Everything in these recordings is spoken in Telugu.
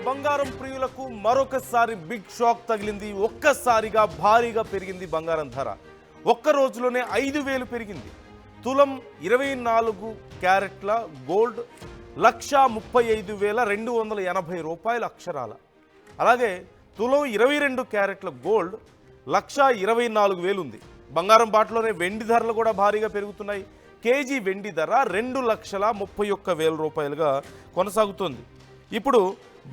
బంగారం ప్రియులకు మరొకసారి బిగ్ షాక్ తగిలింది. ఒక్కసారిగా భారీగా పెరిగింది బంగారం ధర. ఒక్క రోజులోనే 5,000 పెరిగింది. తులం 24 క్యారెట్ల గోల్డ్ 1,35,280 రూపాయల అక్షరాల. అలాగే తులం 22 క్యారెట్ల గోల్డ్ 1,24,000 ఉంది. బంగారం బాటలోనే వెండి ధరలు కూడా భారీగా పెరుగుతున్నాయి. కేజీ వెండి ధర 2,31,000 రూపాయలుగా కొనసాగుతోంది. ఇప్పుడు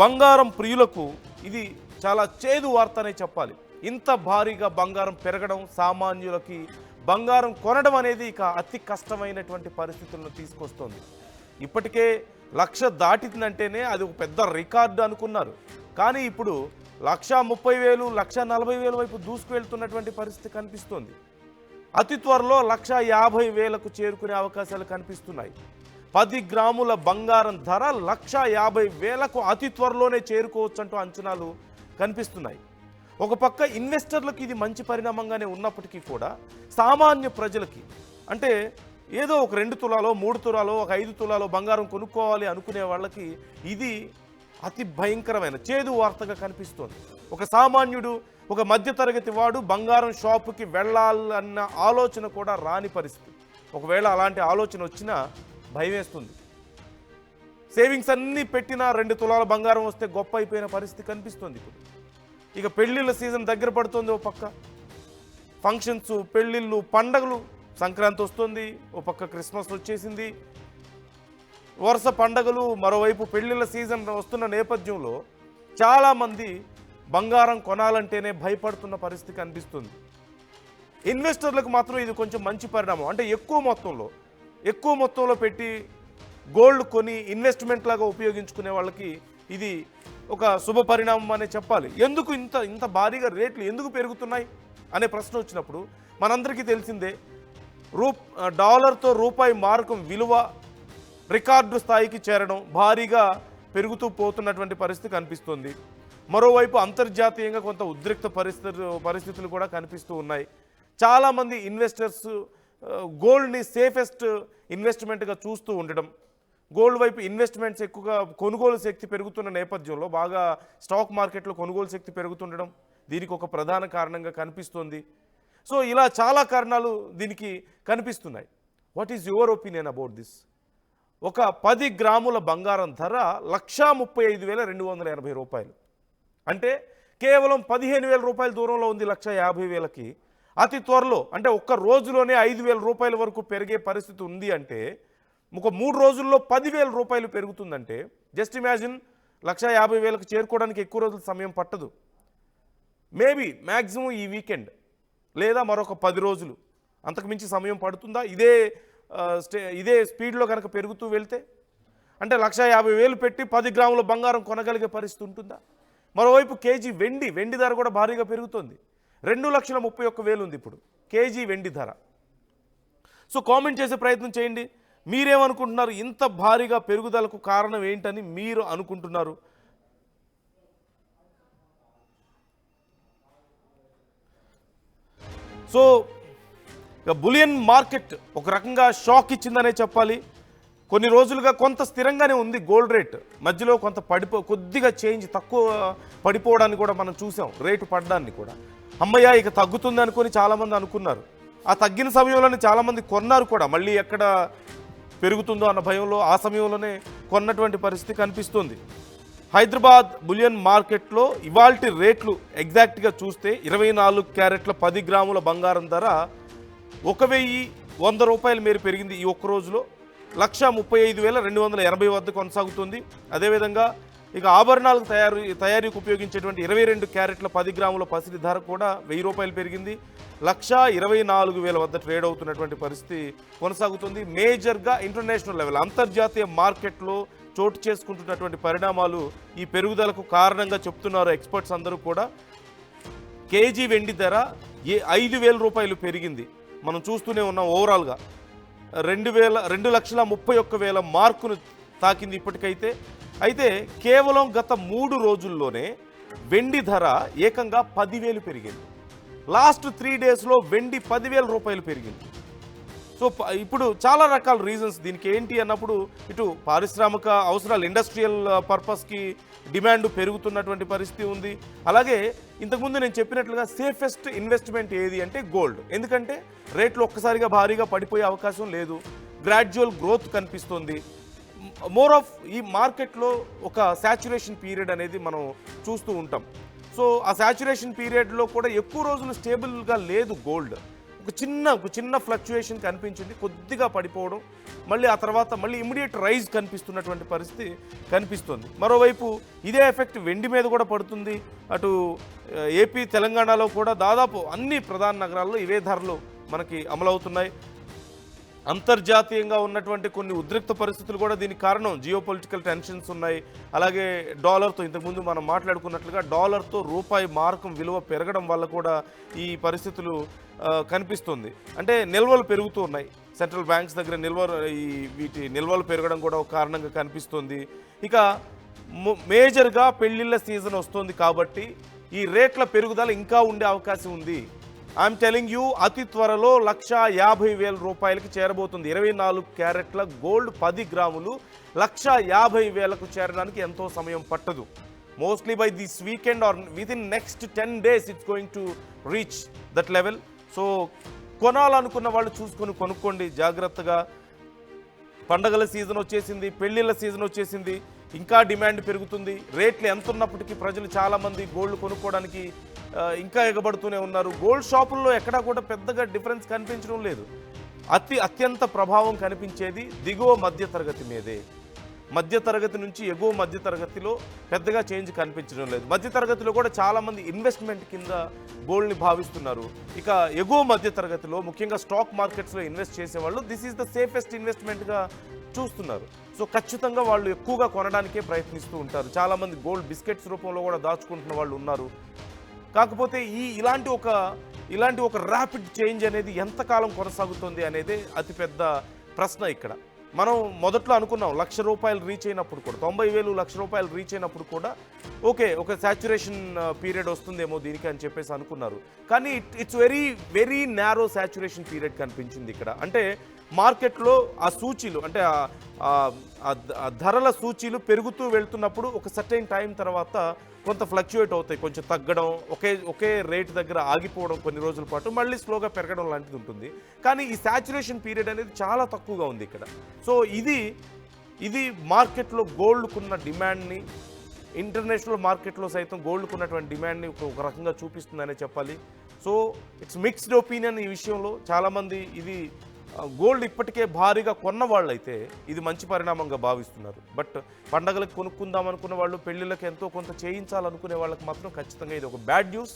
బంగారం ప్రియులకు ఇది చాలా చేదు వార్తనే చెప్పాలి. ఇంత భారీగా బంగారం పెరగడం సామాన్యులకి బంగారం కొనడం అనేది ఇక అతి కష్టమైనటువంటి పరిస్థితులను తీసుకొస్తోంది. ఇప్పటికే 1,00,000 దాటిందంటేనే అది ఒక పెద్ద రికార్డు అనుకున్నారు. కానీ ఇప్పుడు 1,30,000 1,40,000 వైపు దూసుకువెళ్తున్నటువంటి పరిస్థితి కనిపిస్తోంది. అతి త్వరలో 1,50,000కు చేరుకునే అవకాశాలు కనిపిస్తున్నాయి. 10 గ్రాముల బంగారం ధర 1,50,000కు అతి త్వరలోనే చేరుకోవచ్చంటూ అంచనాలు కనిపిస్తున్నాయి. ఒక పక్క ఇన్వెస్టర్లకు ఇది మంచి పరిణామంగానే ఉన్నప్పటికీ కూడా సామాన్య ప్రజలకి, అంటే ఏదో ఒక 2 తులాలో 3 తులాలో ఒక 5 తులాలో బంగారం కొనుక్కోవాలి అనుకునే వాళ్ళకి ఇది అతి భయంకరమైన చేదు వార్తగా కనిపిస్తోంది. ఒక సామాన్యుడు, ఒక మధ్యతరగతి వాడు బంగారం షాపుకి వెళ్ళాలన్న ఆలోచన కూడా రాని పరిస్థితి. ఒకవేళ అలాంటి ఆలోచన వచ్చినా భయం వేస్తుంది. సేవింగ్స్ అన్నీ పెట్టినా 2 తులాల బంగారం వస్తే గొప్ప అయిపోయిన పరిస్థితి కనిపిస్తుంది. ఇప్పుడు ఇక పెళ్ళిళ్ళ సీజన్ దగ్గర పడుతుంది. ఓ పక్క ఫంక్షన్స్, పెళ్ళిళ్ళు, పండగలు, సంక్రాంతి వస్తుంది, ఓ పక్క క్రిస్మస్ వచ్చేసింది, వరుస పండగలు, మరోవైపు పెళ్ళిళ్ళ సీజన్ వస్తున్న నేపథ్యంలో చాలామంది బంగారం కొనాలంటేనే భయపడుతున్న పరిస్థితి కనిపిస్తుంది. ఇన్వెస్టర్లకు మాత్రం ఇది కొంచెం మంచి పరిణామం. అంటే ఎక్కువ మొత్తంలో పెట్టి గోల్డ్ కొని ఇన్వెస్ట్మెంట్ లాగా ఉపయోగించుకునే వాళ్ళకి ఇది ఒక శుభ పరిణామం అనే చెప్పాలి. ఎందుకు ఇంత భారీగా రేట్లు ఎందుకు పెరుగుతున్నాయి అనే ప్రశ్న వచ్చినప్పుడు మనందరికీ తెలిసిందే, డాలర్తో రూపాయి మారకం విలువ రికార్డు స్థాయికి చేరడం, భారీగా పెరుగుతూ పోతున్నటువంటి పరిస్థితి కనిపిస్తుంది. మరోవైపు అంతర్జాతీయంగా కొంత ఉద్రిక్త పరిస్థితులు కూడా కనిపిస్తూ ఉన్నాయి. చాలామంది ఇన్వెస్టర్స్ గోల్డ్ని సేఫెస్ట్ ఇన్వెస్ట్మెంట్గా చూస్తూ ఉండడం, గోల్డ్ వైపు ఇన్వెస్ట్మెంట్స్ ఎక్కువగా, కొనుగోలు శక్తి పెరుగుతున్న నేపథ్యంలో బాగా స్టాక్ మార్కెట్లో కొనుగోలు శక్తి పెరుగుతుండడం దీనికి ఒక ప్రధాన కారణంగా కనిపిస్తుంది. సో ఇలా చాలా కారణాలు దీనికి కనిపిస్తున్నాయి. What is your opinion about this? ఒక 10 గ్రాముల బంగారం ధర 1,35,280 రూపాయలు, అంటే కేవలం 15,000 రూపాయల దూరంలో ఉంది 1,50,000కి. అతి త్వరలో, అంటే ఒక్క రోజులోనే 5,000 రూపాయల వరకు పెరిగే పరిస్థితి ఉంది. అంటే ఒక 3 రోజుల్లో 10,000 రూపాయలు పెరుగుతుందంటే జస్ట్ ఇమాజిన్, 1,50,000కు చేరుకోవడానికి ఎక్కువ రోజులు సమయం పట్టదు. మేబీ మ్యాక్సిమం ఈ వీకెండ్ లేదా మరొక 10 రోజులు, అంతకుమించి సమయం పడుతుందా ఇదే స్పీడ్లో కనుక పెరుగుతూ వెళ్తే? అంటే 1,50,000 పెట్టి 10 గ్రాముల బంగారం కొనగలిగే పరిస్థితి ఉంటుందా? మరోవైపు కేజీ వెండి ధర కూడా భారీగా పెరుగుతుంది. 2,31,000 ఉంది ఇప్పుడు కేజీ వెండి ధర. సో కామెంట్ చేసే ప్రయత్నం చేయండి. మీరేమనుకుంటున్నారు? ఇంత భారీగా పెరుగుదలకు కారణం ఏంటని మీరు అనుకుంటున్నారు? సో ఇక బులియన్ మార్కెట్ ఒక రకంగా షాక్ ఇచ్చిందనే చెప్పాలి. కొన్ని రోజులుగా కొంత స్థిరంగానే ఉంది గోల్డ్ రేట్, మధ్యలో కొంత కొద్దిగా చేంజ్ తక్కువ పడిపోవడాన్ని కూడా మనం చూసాం, రేటు పడ్డాన్ని కూడా. అమ్మయ్య ఇక తగ్గుతుంది అనుకొని చాలామంది అనుకున్నారు. ఆ తగ్గిన సమయంలోనే చాలామంది కొన్నారు కూడా, మళ్ళీ ఎక్కడ పెరుగుతుందో అన్న భయంలో ఆ సమయంలోనే కొన్నటువంటి పరిస్థితి కనిపిస్తుంది. హైదరాబాద్ బులియన్ మార్కెట్లో ఇవాల్టి రేట్లు ఎగ్జాక్ట్గా చూస్తే 24 క్యారెట్ల 10 గ్రాముల బంగారం ధర 1,100 రూపాయల మేర పెరిగింది. ఈ ఒక్క రోజులో 1,35,280 వద్ద కొనసాగుతుంది. అదేవిధంగా ఇక ఆభరణాలకు తయారీకి ఉపయోగించేటువంటి 22 క్యారెట్ల 10 గ్రాముల పసిడి ధర కూడా 1,000 రూపాయలు పెరిగింది. 1,24,000 వద్ద ట్రేడ్ అవుతున్నటువంటి పరిస్థితి కొనసాగుతుంది. మేజర్గా ఇంటర్నేషనల్ లెవెల్, అంతర్జాతీయ మార్కెట్లో చోటు చేసుకుంటున్నటువంటి పరిణామాలు ఈ పెరుగుదలకు కారణంగా చెప్తున్నారు ఎక్స్పర్ట్స్ అందరూ కూడా. కేజీ వెండి ధర 5,000 రూపాయలు పెరిగింది. మనం చూస్తూనే ఉన్నాం. ఓవరాల్గా 2,31,000 మార్కును తాకింది ఇప్పటికైతే. అయితే కేవలం గత 3 రోజుల్లోనే వెండి ధర ఏకంగా 10,000 పెరిగింది. లాస్ట్ 3 డేస్లో వెండి 10,000 రూపాయలు పెరిగింది. సో ఇప్పుడు చాలా రకాల రీజన్స్ దీనికి ఏంటి అన్నప్పుడు, ఇటు పారిశ్రామిక అవసరాలు, ఇండస్ట్రియల్ పర్పస్కి డిమాండ్ పెరుగుతున్నటువంటి పరిస్థితి ఉంది. అలాగే ఇంతకుముందు నేను చెప్పినట్లుగా సేఫెస్ట్ ఇన్వెస్ట్మెంట్ ఏది అంటే గోల్డ్. ఎందుకంటే రేట్లు ఒక్కసారిగా భారీగా పడిపోయే అవకాశం లేదు, గ్రాడ్యువల్ గ్రోత్ కనిపిస్తుంది. మోర్ ఆఫ్ ఈ మార్కెట్లో ఒక శాచ్యురేషన్ పీరియడ్ అనేది మనం చూస్తూ ఉంటాం. సో ఆ శాచ్యురేషన్ పీరియడ్లో కూడా ఎక్కువ రోజులు స్టేబుల్గా లేదు గోల్డ్. ఒక చిన్న ఫ్లక్చుయేషన్ కనిపించింది, కొద్దిగా పడిపోవడం, మళ్ళీ ఆ తర్వాత మళ్ళీ ఇమ్మీడియట్ రైజ్ కనిపిస్తున్నటువంటి పరిస్థితి కనిపిస్తుంది. మరోవైపు ఇదే ఎఫెక్ట్ వెండి మీద కూడా పడుతుంది. అటు ఏపీ తెలంగాణలో కూడా దాదాపు అన్ని ప్రధాన నగరాల్లో ఇవే ధరలు మనకి అమలవుతున్నాయి. అంతర్జాతీయంగా ఉన్నటువంటి కొన్ని ఉద్రిక్త పరిస్థితులు కూడా దీనికి కారణం. జియోపొలిటికల్ టెన్షన్స్ ఉన్నాయి. అలాగే డాలర్తో ఇంతకుముందు మనం మాట్లాడుకున్నట్లుగా డాలర్తో రూపాయి మార్కం విలువ పెరగడం వల్ల కూడా ఈ పరిస్థితులు కనిపిస్తుంది. అంటే నిల్వలు పెరుగుతూ ఉన్నాయి, సెంట్రల్ బ్యాంక్స్ దగ్గర వీటి నిల్వలు పెరగడం కూడా ఒక కారణంగా కనిపిస్తుంది. ఇక మేజర్గా పెళ్లిళ్ళ సీజన్ వస్తుంది కాబట్టి ఈ రేట్ల పెరుగుదల ఇంకా ఉండే అవకాశం ఉంది. ఐఎమ్ టెలింగ్ యూ, అతి త్వరలో 1,50,000 రూపాయలకి చేరబోతుంది. 24 క్యారెట్ల గోల్డ్ 10 గ్రాములు 1,50,000కు చేరడానికి ఎంతో సమయం పట్టదు. Mostly by this weekend or within next 10 days it's going to reach that level. So కొనాలనుకున్న వాళ్ళు చూసుకొని కొనుక్కోండి జాగ్రత్తగా. పండగల సీజన్ వచ్చేసింది, పెళ్లిళ్ళ సీజన్ వచ్చేసింది, ఇంకా డిమాండ్ పెరుగుతుంది. రేట్లు ఎంత ఉన్నప్పటికీ ప్రజలు చాలామంది గోల్డ్ కొనుక్కోవడానికి ఇంకా ఎగబడుతూనే ఉన్నారు. గోల్డ్ షాపుల్లో ఎక్కడా కూడా పెద్దగా డిఫరెన్స్ కనిపించడం లేదు. అత్యంత ప్రభావం కనిపించేది దిగువ మధ్యతరగతి మీదే. మధ్యతరగతి నుంచి ఎగువ మధ్యతరగతిలో పెద్దగా చేంజ్ కనిపించడం లేదు. మధ్యతరగతిలో కూడా చాలామంది ఇన్వెస్ట్మెంట్ కింద గోల్డ్ని భావిస్తున్నారు. ఇక ఎగువ మధ్యతరగతిలో ముఖ్యంగా స్టాక్ మార్కెట్స్లో ఇన్వెస్ట్ చేసేవాళ్ళు దిస్ ఈజ్ ద సేఫెస్ట్ ఇన్వెస్ట్మెంట్గా చూస్తున్నారు. సో ఖచ్చితంగా వాళ్ళు ఎక్కువగా కొనడానికే ప్రయత్నిస్తూ ఉంటారు. చాలామంది గోల్డ్ బిస్కెట్స్ రూపంలో కూడా దాచుకుంటున్న వాళ్ళు ఉన్నారు. కాకపోతే ఇలాంటి ఒక ర్యాపిడ్ చేంజ్ అనేది ఎంతకాలం కొనసాగుతుంది అనేది అతిపెద్ద ప్రశ్న ఇక్కడ. మనం మొదట్లో అనుకున్నాం 1,00,000 రూపాయలు రీచ్ అయినప్పుడు కూడా, 90,000 1,00,000 రీచ్ అయినప్పుడు కూడా ఓకే ఒక శాచ్యురేషన్ పీరియడ్ వస్తుందేమో దీనికి అని చెప్పేసి అనుకున్నారు. కానీ it's very very narrow saturation period కనిపించింది ఇక్కడ. అంటే మార్కెట్లో ఆ సూచీలు అంటే ధరల సూచీలు పెరుగుతూ వెళ్తున్నప్పుడు ఒక సర్టైన్ టైం తర్వాత కొంత ఫ్లక్చుయేట్ అవుతాయి, కొంచెం తగ్గడం, ఒకే రేట్ దగ్గర ఆగిపోవడం కొన్ని రోజుల పాటు, మళ్ళీ స్లోగా పెరగడం లాంటిది ఉంటుంది. కానీ ఈ శాచ్యురేషన్ పీరియడ్ అనేది చాలా తక్కువగా ఉంది ఇక్కడ. సో ఇది మార్కెట్లో గోల్డ్కున్న డిమాండ్ని, ఇంటర్నేషనల్ మార్కెట్లో సైతం గోల్డ్కున్నటువంటి డిమాండ్ని ఒక రకంగా చూపిస్తుందనే చెప్పాలి. సో ఇట్స్ మిక్స్డ్ ఒపీనియన్ ఈ విషయంలో. చాలామంది ఇది గోల్డ్ ఇప్పటికే భారీగా కొన్న వాళ్ళైతే ఇది మంచి పరిణామంగా భావిస్తున్నారు. బట్ పండగలకు కొనుక్కుందాం అనుకున్న వాళ్ళు, పెళ్లిళ్ళకి ఎంతో కొంత చేయించాలనుకునే వాళ్ళకి మాత్రం ఖచ్చితంగా ఇది ఒక బ్యాడ్ న్యూస్.